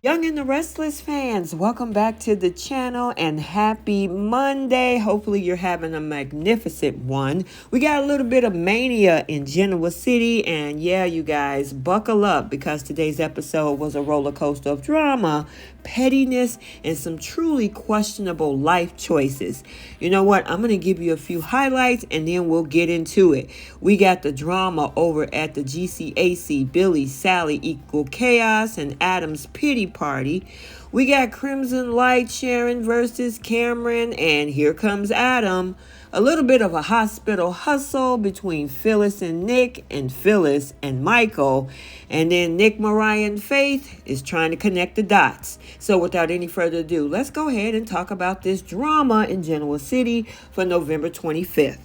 Young and the Restless fans, welcome back to the channel and happy Monday. Hopefully you're having a magnificent one. We got a little bit of mania in Genoa City, and yeah, you guys, buckle up because today's episode was a roller coaster of drama, pettiness, and some truly questionable life choices. You know what? I'm going to give you a few highlights and then we'll get into it. We got the drama over at the GCAC, Billy, Sally equal chaos, and Adam's pity party. We got Crimson Light, Sharon versus Cameron, and here comes Adam. A little bit of a hospital hustle between Phyllis and Nick, and Phyllis and Michael. And then Nick, Mariah, and Faith is trying to connect the dots. So without any further ado, let's go ahead and talk about this drama in Genoa City for November 25th.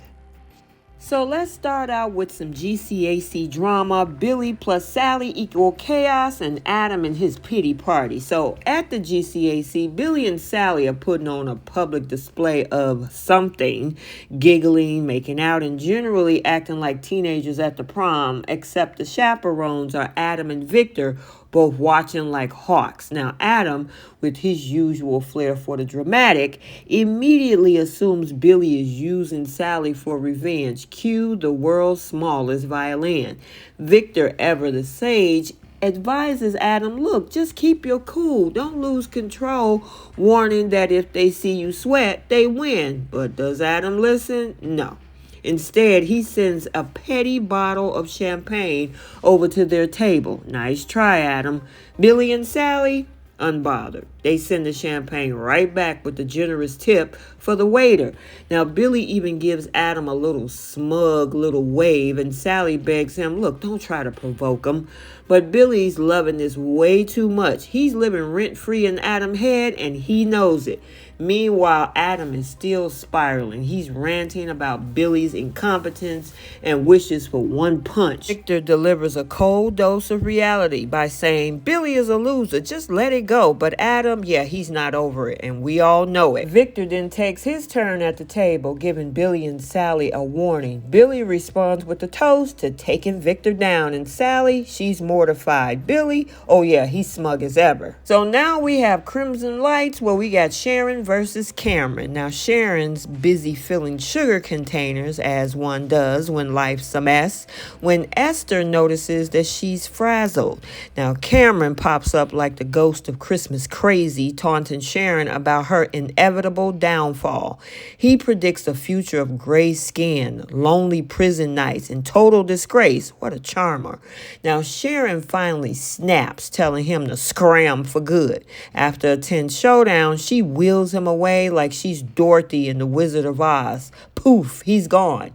So let's start out with some GCAC drama. Billy plus Sally equal chaos, and Adam and his pity party. So at the GCAC, Billy and Sally are putting on a public display of something, giggling, making out, and generally acting like teenagers at the prom, except the chaperones are Adam and Victor, both watching like hawks. Now, Adam, with his usual flair for the dramatic, immediately assumes Billy is using Sally for revenge. Cue the world's smallest violin. Victor, ever the sage, advises Adam, look, just keep your cool. Don't lose control, warning that if they see you sweat, they win. But does Adam listen? No. Instead, he sends a petty bottle of champagne over to their table. Nice try, Adam. Billy and Sally, unbothered. They send the champagne right back with the generous tip for the waiter. Now, Billy even gives Adam a little smug little wave, and Sally begs him, look, don't try to provoke him. But Billy's loving this way too much. He's living rent-free in Adam's head, and he knows it. Meanwhile, Adam is still spiraling. He's ranting about Billy's incompetence and wishes for one punch. Victor delivers a cold dose of reality by saying, Billy is a loser, just let it go. But Adam, yeah, he's not over it, and we all know it. Victor then takes his turn at the table, giving Billy and Sally a warning. Billy responds with a toast to taking Victor down, and Sally, she's mortified. Billy, oh yeah, he's smug as ever. So now we have Crimson Lights, where we got Sharon versus Cameron. Now, Sharon's busy filling sugar containers, as one does when life's a mess, when Esther notices that she's frazzled. Now, Cameron pops up like the ghost of Christmas crazy, taunting Sharon about her inevitable downfall. He predicts a future of gray skin, lonely prison nights, and total disgrace. What a charmer. Now, Sharon finally snaps, telling him to scram for good. After a tense showdown, she wheels him away like she's Dorothy in The Wizard of Oz. Poof, he's gone.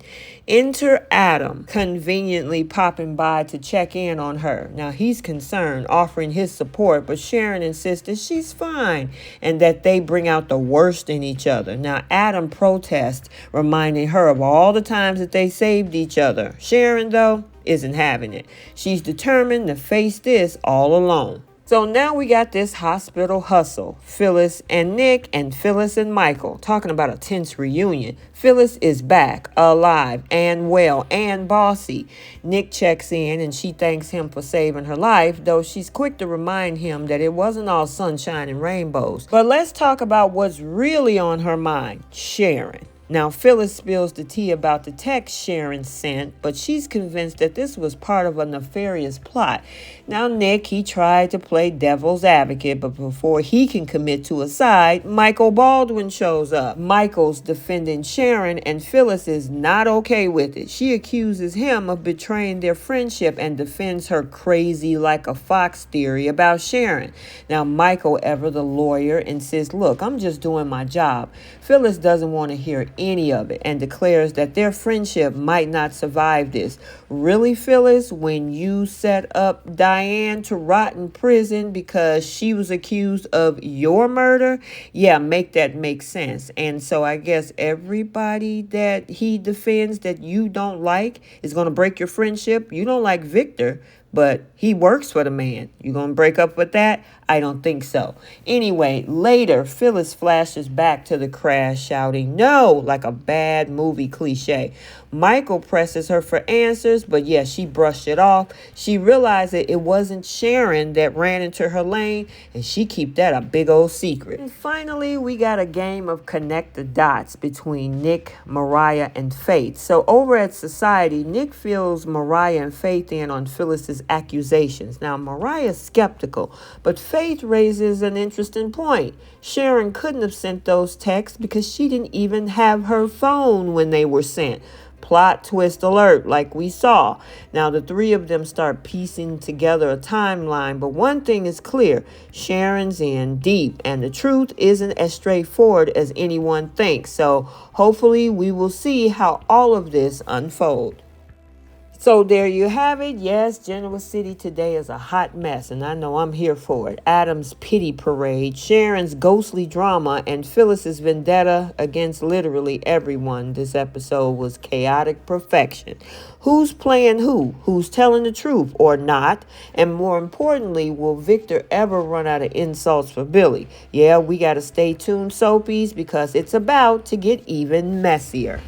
Enter Adam, conveniently popping by to check in on her. Now, he's concerned, offering his support, but Sharon insists that she's fine and that they bring out the worst in each other. Now, Adam protests, reminding her of all the times that they saved each other. Sharon, though, isn't having it. She's determined to face this all alone. So now we got this hospital hustle. Phyllis and Nick, and Phyllis and Michael, talking about a tense reunion. Phyllis is back, alive, and well, and bossy. Nick checks in, and she thanks him for saving her life, though she's quick to remind him that it wasn't all sunshine and rainbows. But let's talk about what's really on her mind, Sharon. Now, Phyllis spills the tea about the text Sharon sent, but she's convinced that this was part of a nefarious plot. Now, Nick, he tried to play devil's advocate, but before he can commit to a side, Michael Baldwin shows up. Michael's defending Sharon, and Phyllis is not okay with it. She accuses him of betraying their friendship and defends her crazy like a fox theory about Sharon. Now, Michael, ever the lawyer, insists, look, I'm just doing my job. Phyllis doesn't want to hear any of it and declares that their friendship might not survive this. Really, Phyllis, when you set up Diane to rot in prison because she was accused of your murder, yeah, make that make sense. And so I guess everybody that he defends that you don't like is going to break your friendship. You don't like Victor, but he works for the man. You gonna break up with that? I don't think so. Anyway, later, Phyllis flashes back to the crash, shouting, "No," like a bad movie cliche. Michael presses her for answers, but yeah, she brushed it off. She realized that it wasn't Sharon that ran into her lane, and she kept that a big old secret. And finally, we got a game of connect the dots between Nick, Mariah, and Faith. So over at Society, Nick fills Mariah and Faith in on Phyllis's accusations. Now, Mariah's skeptical, but Faith raises an interesting point. Sharon couldn't have sent those texts because she didn't even have her phone when they were sent. Plot twist alert, like we saw. Now, the three of them start piecing together a timeline, but one thing is clear. Sharon's in deep, and the truth isn't as straightforward as anyone thinks. So hopefully we will see how all of this unfolds. So there you have it. Yes, Genoa City today is a hot mess, and I know I'm here for it. Adam's pity parade, Sharon's ghostly drama, and Phyllis's vendetta against literally everyone. This episode was chaotic perfection. Who's playing who? Who's telling the truth or not? And more importantly, will Victor ever run out of insults for Billy? Yeah, we got to stay tuned, Soapies, because it's about to get even messier.